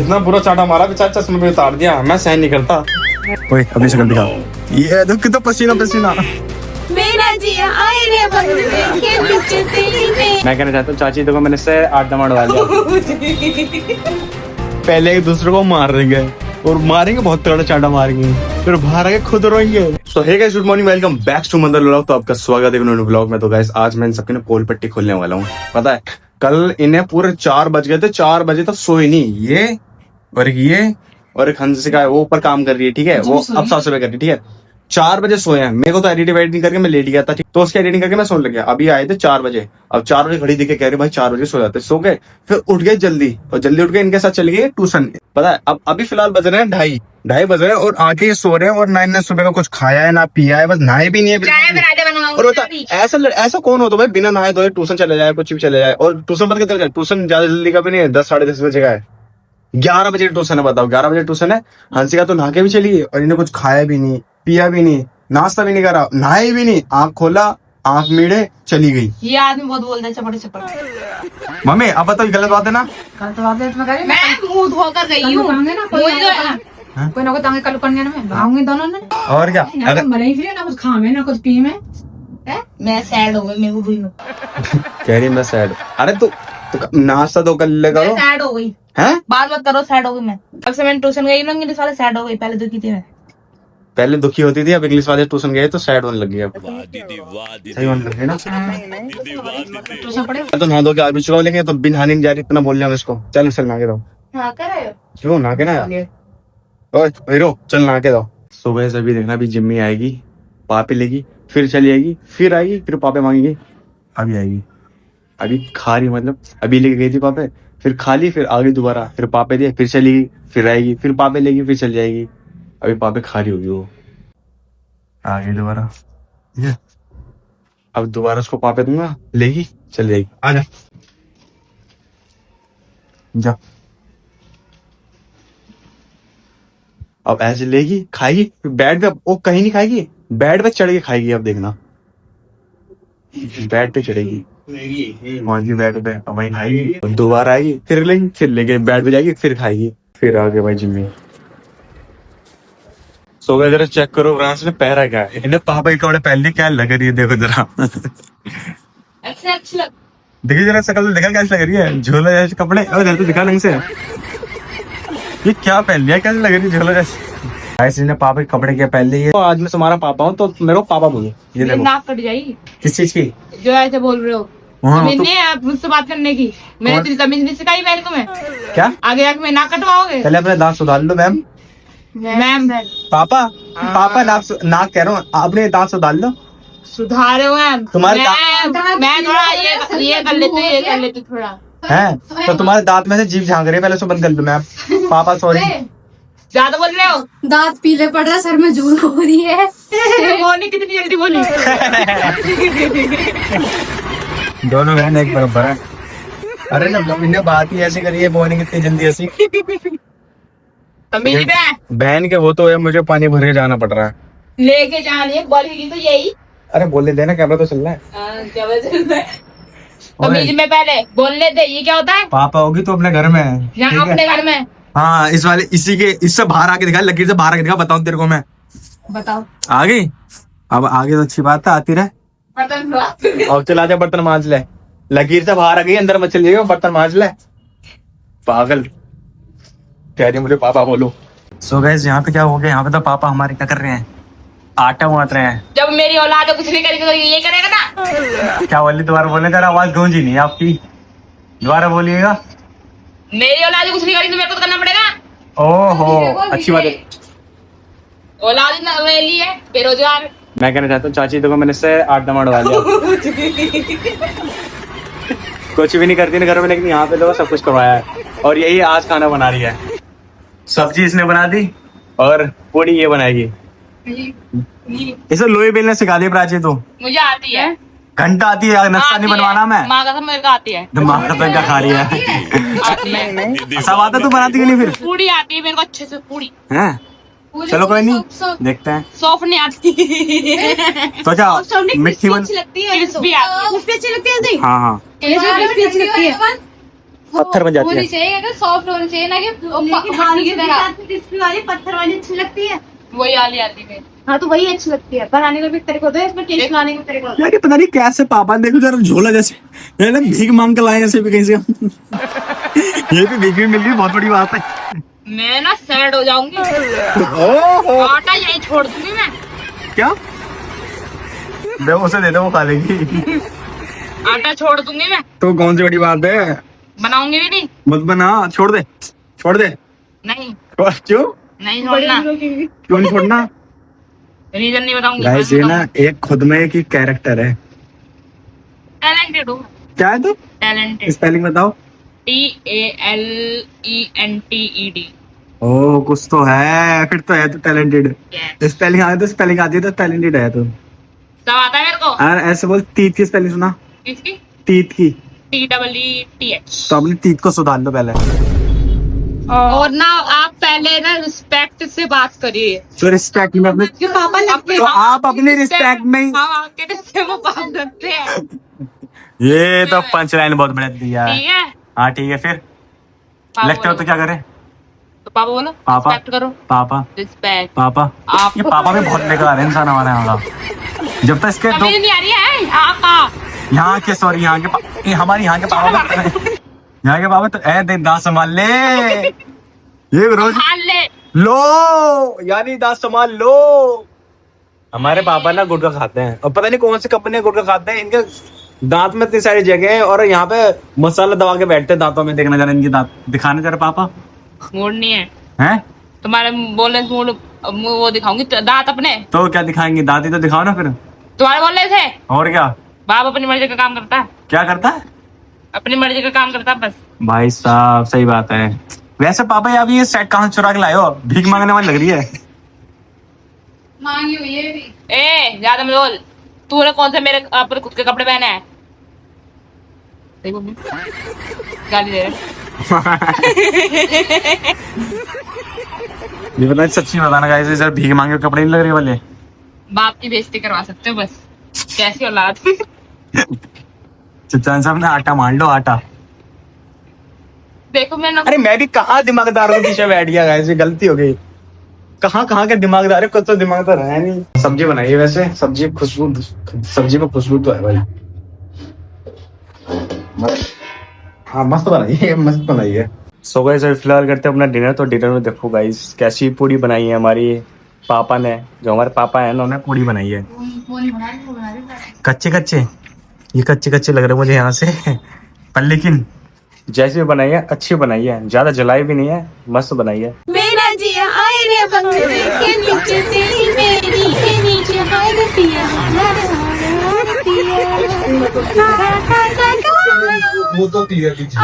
इतना बुरा चाटा मारा बेचारा चश्मे पे उतार दिया। मैं सहन नहीं करता। ओए अभी शक्ल दिखा। ये देख कितना पसीना पसीना। मेरा जिया आए रे बंदे के पीछे तेरी में। मैं कहना चाहता हूँ चाची देखो मैंने से 8 दम अड़वा लिया। पहले एक दूसरे को मार देंगे और मारेंगे बहुत तगड़ा चाटा मारेंगे फिर बाहर आके खुद रोएंगे। So hey guys good morning welcome back to Mandar vlog. तो आपका स्वागत है नए व्लॉग में। तो गाइस आज मैं इन सबके ने पोल पट्टी खोलने वाला हूँ। पता है कल इन्हें पूरे 4 बज गए थे। 4 बजे तक सोए नहीं ये और एक हंसिका है वो ऊपर काम कर रही है। ठीक है वो अब 700 रुपए कर रही है। ठीक है 4 बजे सोए हैं। मेरे को तो एडिटिंग करके मैं लेट गया था। ठीक तो उसकी एडिटिंग करके मैं सोने लग गया। अभी आए थे 4 बजे। अब 4 बजे घड़ी देखे कह रहे भाई 4 बजे सो जाते। सो गए फिर उठ गए जल्दी और जल्दी उठ के इनके साथ चले गए ट्यूशन। पता है अब अभी फिलहाल बज रहे हैं 2:30 बज रहे हैं और आके सो रहे हैं। और ना इन्हें सुबह का कुछ खाया है ना पिया है, बस नहाए भी नहीं है। और बता ऐसा कौन हो तो भाई बिना नहाए धोए ट्यूशन चले जाए कुछ भी चले जाए। और ट्यूशन पर कितने ट्यूशन ज्यादा जल्दी का भी नहीं है। 10 साढ़े 10 बजे का है। 11 बजे ट्यूशन है। बताओ 11 बजे ट्यूशन है। हंसिका तो नहा के भी चली गई और इन्हें कुछ खाया भी नहीं पिया भी नहीं नाश्ता भी नहीं करा नहाए भी नहीं। आंख खोला आंख मीड़े चली गई। ये आदमी बहुत बोलता है चपड़ चपड़। मम्मी अब बताओ गलत बात है ना। गलत बात है इसमें। मैं मुंह धोकर गई हूँ कोई ना कोई तांगे कल करने में भाऊंगी दोनों ने। और क्या अगर मरे फिर ना कुछ खावे ना कुछ पी में मैं सैड हो गई। मैं भी कह रही मैं सैड। अरे तो नाश्ता तो कर ले करो। सैड हो गई हैं बात मत करो। सैड हो गई मैं अब से मैं ट्यूशन गई ना सारे सैड हो गई। पहले दुखी थी मैं। पहले दुखी होती थी अब इंग्लिश वाले ट्यूशन गए तो सैड होने लग गई। अब सही होने लग गई ना। तो नहा धो के आ भी चुका हूं लेकिन तो बिन नहाने नहीं जा रही। इतना बोल रहा हूं इसको चल नहा के दो। हाँ कर रहे हो क्यों नहा के ना ओए हीरो चल नहा के दो। सुबह से अभी देखना अभी जिम्मी आएगी पापे लेगी फिर चली आएगी फिर आएगी फिर पापे मांगेगी अभी आएगी। अभी खा रही मतलब अभी लेके गई थी पापे फिर खा ली फिर आ गई दोबारा फिर पापे दिए फिर चली गई फिर आएगी फिर पापे लेगी फिर चली जाएगी। अभी पापे खा रही होगी वो आ गई दोबारा। अब दोबारा उसको पापे दूंगा लेगी चल जाएगी। आ जा जा। अब ऐसे लेगी खाएगी फिर बेड पे वो कहीं नहीं खाएगी बेड पे चढ़ के खाएगी। अब देखना बेड पे चढ़ेगी बेड पे वहीं खाएगी दोबारा आएगी फिर लेगी फिर लेके बेड पे जाएगी फिर खाएगी फिर आगे भाई जिम्मी। सो गए जरा चेक करो फ्रांस में पहरा क्या है। इन्हें पापा के कपड़े पहन लिए क्या लग रही है देखो जरा। देखिए जरा शकल देखा कैसे लग रही है झोला जैसे कपड़े। और तो दिखा ढंग से ये क्या पहन लिया कैसे लग रही है झोला जैसे। ऐसे इन्हें पापा के कपड़े क्या पहन लिए। तो आज मैं तुम्हारा पापा हूँ तो मेरे को पापा बोलो। ये देखो नाक कट जाएगी किस चीज की जो ऐसे बोल रहे हो। आप मुझसे बात करने की मैंने तेरी तमीज नहीं सिखाई मेरे को। मैं क्या आगे जाके मैं नाक कटवाओगे। पहले अपने दांत सुधार लो मैम। मैम पापा पापा नाक कह रहा हूँ अपने दांत सुधार लो। सुधारे हुए हैं तुम्हारे मैं थोड़ा ये कर लेती हूँ ये कर लेती थोड़ा है तो तुम्हारे दांत में से जीभ झांक रही है। पहले उसको बंद कर दो मैम। पापा सॉरी ज्यादा बोल रहे हो। दांत पीले पड़ रहा सर में जून हो रही है। बोली कितनी जल्दी बोली। दोनों बहन एक बराबर है। अरे ना इन्हें बात ही ऐसी करी है बोनी कितनी जल्दी ऐसी बहन के वो तो है। मुझे पानी भर के जाना पड़ रहा है लेके जा रही है बोलेगी तो यही। अरे बोलने देना कैमरा तो चल रहा है। तमीज में पहले बोलने दे। ये क्या होता है पापा होगी तो अपने घर में यहाँ अपने घर में। हाँ इस वाले इसी के इससे बाहर आके दिखा लकीर से बाहर आके दिखा बताऊं तेरे को मैं। बताओ आ गई अब आगे तो अच्छी बात है आती रहे। अब चला जा बर्तन मांज ले। लकीर से बाहर आ गई अंदर मत चलिएगा बर्तन मांज ले पागल कह रही मुझे पापा बोलो। सो गाइस यहाँ पे क्या हो गया। यहाँ पे तो पापा हमारे क्या कर रहे हैं आटा बांट रहे हैं। जब मेरी औलाद कुछ नहीं करेगी तो ये करेगा ना। क्या बोली दोबारा बोले जरा आवाज गूंजी नहीं आपकी दोबारा बोलिएगा। मेरी औलाद कुछ नहीं करेगी तो मेरे को तो करना पड़ेगा। ओहो अच्छी बात है। औलाद नवेली है बेरोजगार। मैं कहना चाहता हूँ चाची देखो मैंने से 8 दम अड़वा लिया। कुछ भी नहीं करती ना घर में लेकिन यहाँ पे तो सब कुछ करवाया है। और यही आज खाना बना रही है। सब्जी इसने बना दी और पूरी ये बनाएगी। इसे लोहे बेलने सिखा दी प्राची। तो मुझे आती है घंटा आती है नक्शा नहीं बनवाना। मैं माँ का मेरे को आती है। दिमाग का तंका खा रही है। आती है सब आता तू बनाती नहीं फिर पूरी आती है मेरे को अच्छे से पूरी हैं। चलो कोई नहीं देखते हैं। सौंफ नहीं आती तो क्या मिट्टी बन लगती है भी आती है। अच्छी लगती है। हाँ हाँ पत्थर बन जाती है। होनी चाहिए, अगर सॉफ्ट होनी चाहिए ना कि मट्टी की तरह। क्रिस्पी वाली पत्थर वाली अच्छी लगती है। वही आली आती है। हाँ तो वही अच्छी लगती है, बनाने का भी तरीका होता है, इसमें टेस्ट लाने का तरीका होता है। यार ये पता नहीं कैसे पापा ने देखो जरा झोला जैसे ये ना भीख मांग के लाए ऐसे भी कहीं से ये भी भीख भी मिल गई, बहुत बड़ी बात है। मैं ना सैड हो जाऊंगी, ओहो आटा यही छोड़ दूंगी मैं। क्या दे उसे दे दे, वो खा लेगी। आटा छोड़ दूंगी मैं, तो कौन सी बड़ी बात है, बनाऊंगी भी नहीं। मत बना, छोड़ दे छोड़ दे। नहीं क्यों नहीं छोड़ना, क्यों नहीं छोड़ना? रीजन नहीं बताऊंगी। गाइस ये ना एक खुद में एक कैरेक्टर है। टैलेंटेड हूँ, क्या है तू? टैलेंटेड। स्पेलिंग बताओ। TALENTED। ओ कुछ तो है, फिर तो है तो टैलेंटेड। स्पेलिंग आती है तो स्पेलिंग आती है तो टैलेंटेड है तो। सब आता है मेरे को। यार ऐसे बोल, तीत की स्पेलिंग सुना। किसकी? तीत की। TEETH। तो अपनी तीत को सुधार लो पहले। और ना आप पहले ना रिस्पेक्ट से बात करिए। तो रिस्पेक्ट में अपने, क्यों पापा लगते तो आप अपने रिस्पेक्ट में ही। हाँ आपके रिश्ते में बात करते हैं। ये तो पंच लाइन बहुत बढ़िया दिया है। ठीक है, हाँ ठीक है, फिर पापा लगते हो तो बोलो। क्या करें? तो पापा बोलो, पापा। रिस्पेक्ट करो। पापा रिस्पेक्ट। पापा आप ये पापा भी बहुत बेकार है इंसान हमारे यहाँ का। जब तक इसके दो समझ नहीं आ रही है यहाँ का। यहाँ के, सॉरी यहाँ के ये हमारे यहाँ के पापा यहाँ के पापा तो ऐ दे दांत संभाल ले, ये रोज हाल ले। लो यानी दांत संभाल लो। हमारे पापा ना गुटखा खाते हैं और पता नहीं कौन सी कंपनी गुटखा खाते हैं, इनके दांत में इतनी सारी जगह है और यहाँ पे मसाला दबा के बैठते हैं दांतों में। देखना जरा इनके दांत, दिखाने जरा पापा। मूड नहीं है हैं तुम्हारे बोलने से, मूड वो दिखाऊंगी दांत अपने। तो क्या दिखाएंगे, दांत ही तो दिखाओ ना फिर। तुम्हारे बोल रहे थे और क्या बाप अपनी मर्जी का काम करता है, क्या करता है अपनी मर्जी का काम करता है बस। भाई साहब? सही बात है। वैसे पापा आप ये सेट कहाँ चुरा के लाए हो? भीख मांगने वाली लग रही है। मांगी हुई है भी। ए ज्यादा मत बोल, तूने कौन से मेरे अपने खुद के कपड़े पहने हैं? सही बोल, गाली दे रहे। ये बताना, सच्ची बताना गाइस, सर भीख मांगे हुए कपड़े नहीं लग रहे वाले? बाप की बेइज्जती करवा सकते हो बस, कैसी औलाद। चचान साहब ने आटा मान लो, आटा। देखो मैं ना, अरे मैं भी कहाँ दिमागदार के पीछे बैठ गया गाइस, ये गलती हो गई। कहाँ के दिमागदार है, कुछ तो दिमाग तो है नहीं। सब्जी बनाई है वैसे, सब्जी खुशबू, सब्जी में खुशबू तो है भाई। हाँ मस्त बनाई है, मस्त बनाई है। सो गाइस फिलहाल करते हैं अपना डिनर। तो डिनर में देखो गाइस कैसी पूड़ी बनाई है हमारी पापा ने, जो हमारे पापा है उन्होंने पूड़ी बनाई है। कच्चे कच्चे, ये कच्चे कच्चे लग रहे मुझे यहाँ से पर लेकिन जैसे भी बनाई है अच्छी बनाई है, ज्यादा जलाई भी नहीं है, मस्त बनाई है। मेरा जिया आए रे बंगले के नीचे तेरी मेरी के नीचे हाय रे पिया वो तो पिया कीजिए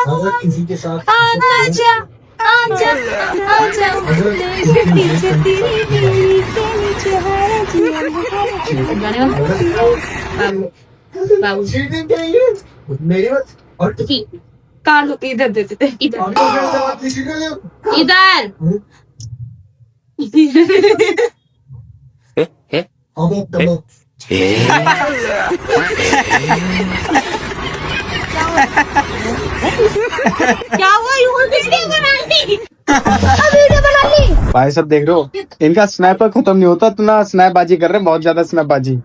अगर किसी के साथ आजा आजा आजा मेरे पीछे तेरी मेरी के नीचे हाय रे जिया बाबू चीटिंग चाहिए मेरी बात और कान इधर दे देते इधर इधर क्या हुआ यूं वीडियो बना ली भाई सब देख रहे हो, इनका स्नैपर खत्म नहीं होता, इतना स्नैपबाजी कर रहे हैं, बहुत ज्यादा स्नैपबाजी।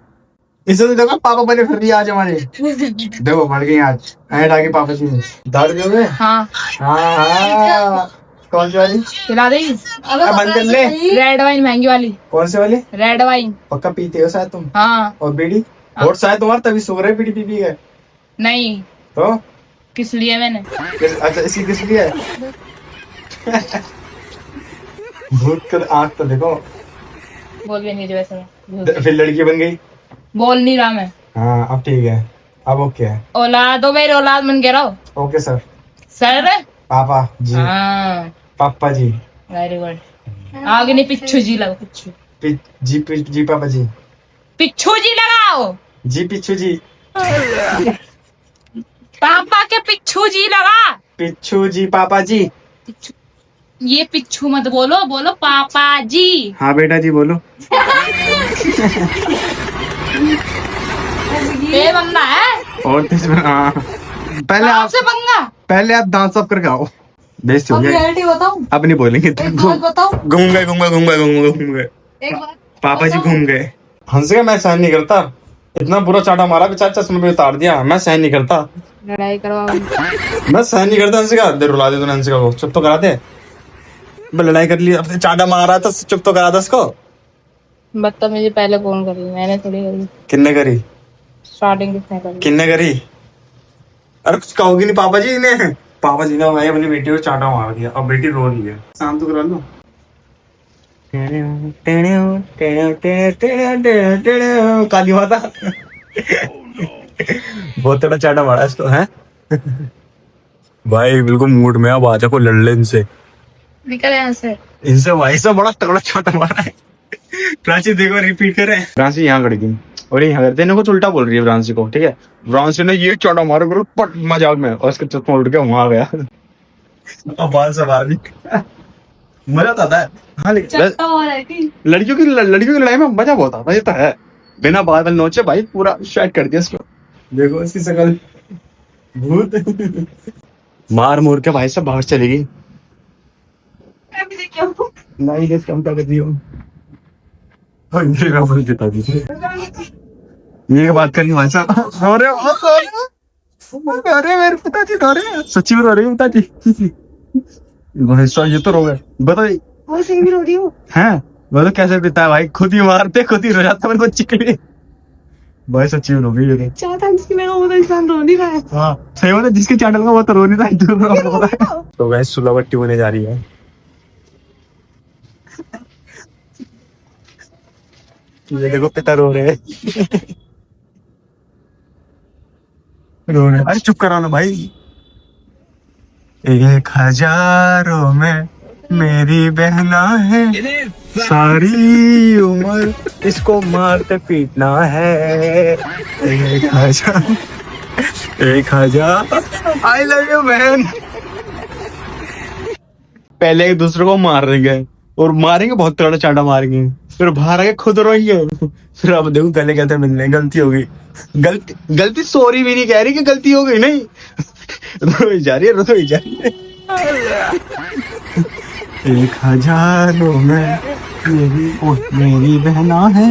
इसे तो देखो पापा बने फिर रही आज हमारे, देखो बढ़ गई आज ऐड आगे पापा की दारू जो है। हाँ हाँ कौन सी वाली? खिला दे। बंद कर ले। रेड वाइन महंगी वाली। कौन सी वाली? Red wine. पक्का पीते हो शायद तुम? हाँ। और बीड़ी? और शायद तुम्हारा तभी सो रहे बीड़ी पी पी गए नहीं, तो किस लिए मैंने? अच्छा इसी किस लिए? भूत कर आँख तो देखो, बोल भी नहीं रही वैसे। फिर लड़की बन गई। बोल नहीं रहा मैं। हाँ अब ठीक है, अब ओके है। औलाद हो मेरी, औलाद बन के रहो। Okay sir. सर पापा जी। हाँ पापा जी। Very good. आगे नहीं पिच्छू जी लगाओ, पिच्छू जी पापा जी। पिच्छू जी लगाओ जी पिच्छू जी। पापा के पिच्छू जी लगा। पिच्छू जी पापा जी। ये पिच्छू मत बोलो, बोलो पापा जी। हाँ बेटा जी बोलो। ये बंदा है और तेज हाँ पहले आप आपसे पंगा। पहले आप दांत साफ करके आओ। बेइज्जती हो अब गई। रियलिटी बताऊं, अब नहीं बोलेंगे। एक बात बताऊं, घूम गए घूम गए घूम गए घूम गए घूम गए। एक बात पापा जी बताऊं? घूम गए। हंसेगा मैं सहन नहीं करता। इतना बुरा चाटा मारा बेचारा चश्मे पे उतार दिया। मैं सहन नहीं करता। लड़ाई करवाओ। मैं सहन नहीं करता हंसेगा। दे रुला दे तूने हंसेगा को। चुप तो करा दे। लड़ाई कर ली अपने चाटा मारा था चुप तो करा दे उसको। बदतमीजी पहले कौन करी? मैंने थोड़ी करी। किन्ने करी? स्टार्टिंग किसने करी? किन्ने करी? अरे कुछ कहोगी नहीं पापा जी ने। पापा जी ने भाई अपनी बेटी को चाटा मार दिया। अब बेटी रो रही है। शांत तो करा लो। काली माता। बहुत तगड़ा चाटा मारा इसको है। भाई बिल्कुल मूड में। अब आजा को लड़ ले इनसे। निकल यहाँ से। इनसे भाई से बड़ा तगड़ा चाटा मारा है। प्राची देखो रिपीट करें। प्राची यहाँ खड़ी थी और यहाँ करते हैं कुछ उल्टा बोल रही है फ्रांसी को। ठीक है, फ्रांसी ने ये चाटा मारा करो पट मजाक में और उसका चश्मा उड़ के वहां आ गया। अब बाल सवार मजा तो आता है। हाँ लेकिन लड़कियों की लड़ाई में मजा बहुत आता है। ये तो है। बिना बाल बाल नोचे भाई पूरा शेड कर दिया इसको। देखो इसकी शक्ल भूत। मार मोर के भाई सब बाहर चलेगी। नहीं ये कम कर दी हूँ। ये बात करनी भाई साहब। अरे मेरे पिताजी रो रहे हैं। सच्ची में रो रही हूँ पिताजी। ये तो रो गए। बताओ वैसे भी रो रही हूँ। हैं बोलो कैसे पिता है भाई? खुद ही मारते खुद ही रो जाता मेरे बच्चे के लिए। भाई सच्ची में रो गई ये। चाहता जिसकी लगा वो तो इंसान रो नहीं रहा है। हाँ सही बात है। जिसके चैनल का वो तो रो नहीं रहा। तो गाइस सुलावट्टी होने जा रही है। ये देखो पिता रो रहे हैं। रो रहे। अरे चुप कराओ ना भाई। 1000 में मेरी बहना है सारी उम्र इसको मारते पीटना है। 1000 आई लव यू बहन। पहले एक दूसरे को मार देंगे और मारेंगे बहुत तगड़ा चाटा मारेंगे। फिर बाहर आके खुद रोएंगे। फिर अब देखो गले कहते मिलने गलती हो गई। गलती सॉरी भी नहीं कह रही कि गलती हो गई। नहीं रोई जा रही है रोई जा रही है। 1000 में मेरी बहना है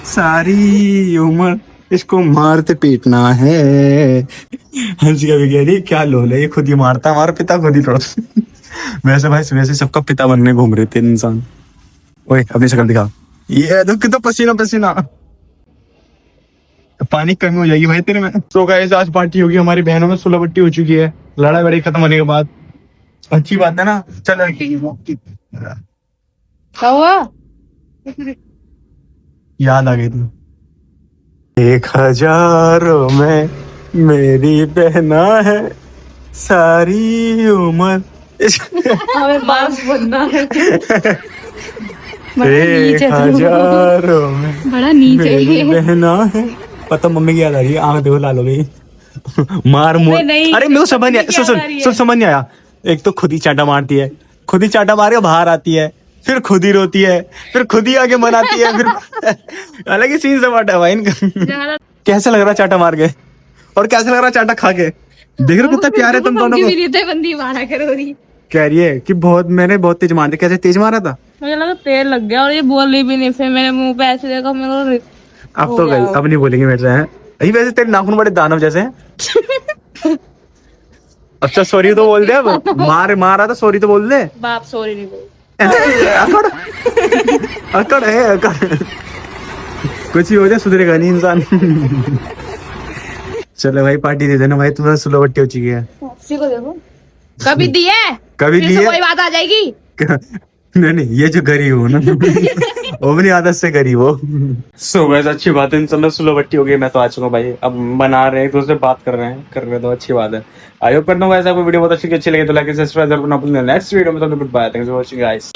सारी उम्र इसको मारते पीटना है। हंसी भी कह रही क्या लोल है ये खुद ही मारता हमारा पिता खुद ही तोड़ता। वैसे भाई वैसे सबका पिता बनने घूम रहे थे इंसान। ओए अपनी शक्ल दिखा। ये तो कितना पसीना पसीना। पानी कमी हो जाएगी भाई तेरे में। तो गाइस आज पार्टी होगी हमारी बहनों में सुलहबट्टी हो चुकी है। लड़ाई बड़ी खत्म होने के बाद अच्छी बात है ना। चल क्या हुआ? याद आ गई तू। 1000 में मेरी बहना है सारी उम्र हमें मांस बनना है। 1000 में बड़ा नीचे मेरी बहना है। पता मम्मी की याद आ रही है। आंख देखो लाल हो गई। मार मोर। नहीं, अरे मेरे को समझ नहीं आया। सुन समझ नहीं आया। एक तो खुद ही चाटा मारती है खुद ही चाटा मार के बाहर आती है फिर खुद ही रोती है फिर खुद ही आगे मनाती है फिर अलग ही सीन सपाटा है भाई इनका। कैसा लग रहा चाटा मार के और कैसा लग रहा चाटा खा के? देख रहे हो कितना प्यार है तुम दोनों को। बंदी मारा करो रही कह रही है कि मैंने बहुत तेज मार दिया। कैसे तेज मारा था? मुझे लगा तेल लग गया और ये बोल रही भी नहीं। फिर मेरे मुंह पे ऐसे देखा मेरे को। अब तो गई अब नहीं बोलेंगे मेरे से। हैं अभी वैसे तेरे नाखून बड़े दानव जैसे हैं। अच्छा सॉरी तो बोल दे। अब मारा तो सॉरी तो बोल दे। बाप सॉरी नहीं बोल। अकड़ है अकड़। कुछ ही हो जाए सुधरेगा नहीं इंसान। चलो भाई पार्टी दे देना भाई। तुम्हारा सुलहबट्टी हो चुकी है। किसी को देखो कभी दिए कभी फिर से दिए कोई बात आ जाएगी। नहीं ये जो गरीब हो ना वो अपनी आदत से गरीब हो। सो गाइस अच्छी बात है। इन समय सुलहबट्टी हो गई। मैं तो आ चुका हूँ भाई। अब बना रहे हैं एक दूसरे बात कर रहे तो अच्छी बात है। आई होप करता हूँ आपको वीडियो बहुत अच्छी लगे तो लाइक सब्सक्राइब करना भूलना। नेक्स्ट वीडियो में good bye. Thanks for watching guys.